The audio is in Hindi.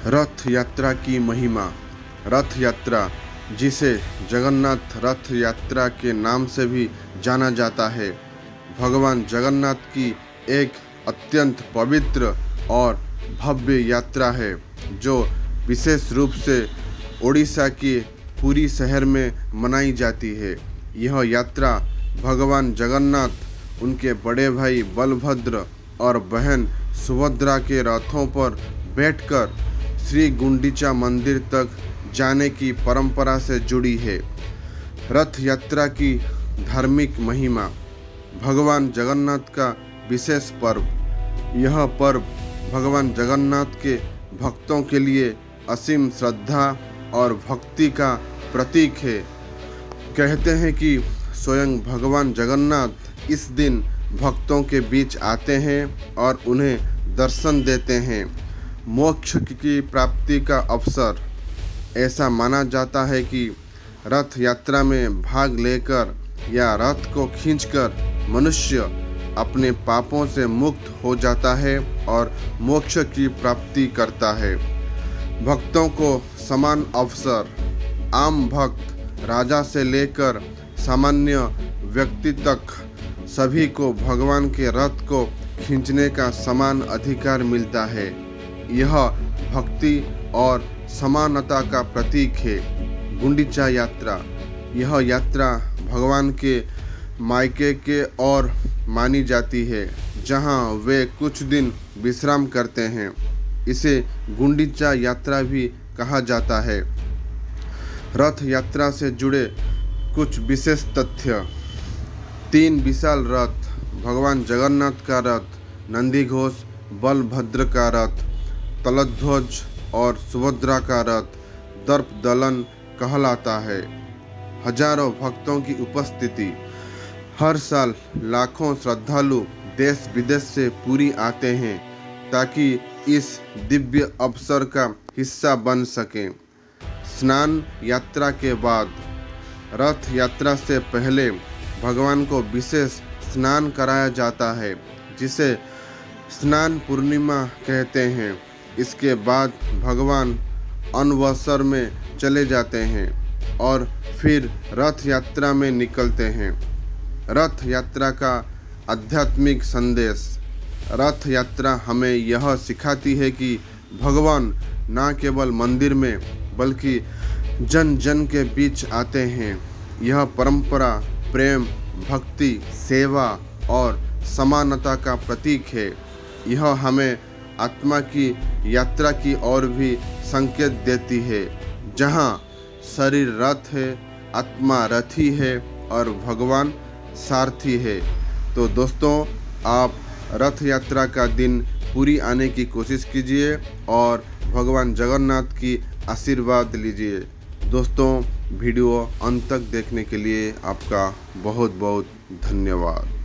रथ यात्रा की महिमा। रथ यात्रा, जिसे जगन्नाथ रथ यात्रा के नाम से भी जाना जाता है, भगवान जगन्नाथ की एक अत्यंत पवित्र और भव्य यात्रा है जो विशेष रूप से ओडिशा के पुरी शहर में मनाई जाती है। यह यात्रा भगवान जगन्नाथ, उनके बड़े भाई बलभद्र और बहन सुभद्रा के रथों पर बैठकर श्री गुंडीचा मंदिर तक जाने की परंपरा से जुड़ी है। रथ यात्रा की धार्मिक महिमा। भगवान जगन्नाथ का विशेष पर्व। यह पर्व भगवान जगन्नाथ के भक्तों के लिए असीम श्रद्धा और भक्ति का प्रतीक है। कहते हैं कि स्वयं भगवान जगन्नाथ इस दिन भक्तों के बीच आते हैं और उन्हें दर्शन देते हैं। मोक्ष की प्राप्ति का अवसर। ऐसा माना जाता है कि रथ यात्रा में भाग लेकर या रथ को खींचकर मनुष्य अपने पापों से मुक्त हो जाता है और मोक्ष की प्राप्ति करता है। भक्तों को समान अवसर। आम भक्त, राजा से लेकर सामान्य व्यक्ति तक सभी को भगवान के रथ को खींचने का समान अधिकार मिलता है। यह भक्ति और समानता का प्रतीक है। गुंडीचा यात्रा। यह यात्रा भगवान के मायके के और मानी जाती है, जहां वे कुछ दिन विश्राम करते हैं। इसे गुंडीचा यात्रा भी कहा जाता है। रथ यात्रा से जुड़े कुछ विशेष तथ्य। 3 विशाल रथ, भगवान जगन्नाथ का रथ, नंदीघोष, बलभद्र का रथ, तलध्वज और सुभद्रा का रथ दर्प दलन कहलाता है। हजारों भक्तों की उपस्थिति। हर साल लाखों श्रद्धालु देश विदेश से पुरी आते हैं ताकि इस दिव्य अवसर का हिस्सा बन सकें। स्नान यात्रा के बाद। रथ यात्रा से पहले भगवान को विशेष स्नान कराया जाता है, जिसे स्नान पूर्णिमा कहते हैं। इसके बाद भगवान अनवसर में चले जाते हैं और फिर रथ यात्रा में निकलते हैं। रथ यात्रा का आध्यात्मिक संदेश। रथ यात्रा हमें यह सिखाती है कि भगवान न केवल मंदिर में बल्कि जन जन के बीच आते हैं। यह परंपरा प्रेम, भक्ति, सेवा और समानता का प्रतीक है। यह हमें आत्मा की यात्रा की ओर भी संकेत देती है, जहां शरीर रथ है, आत्मा रथी है और भगवान सारथी है। तो दोस्तों, आप रथ यात्रा का दिन पुरी आने की कोशिश कीजिए और भगवान जगन्नाथ की आशीर्वाद लीजिए। दोस्तों, वीडियो अंत तक देखने के लिए आपका बहुत बहुत धन्यवाद।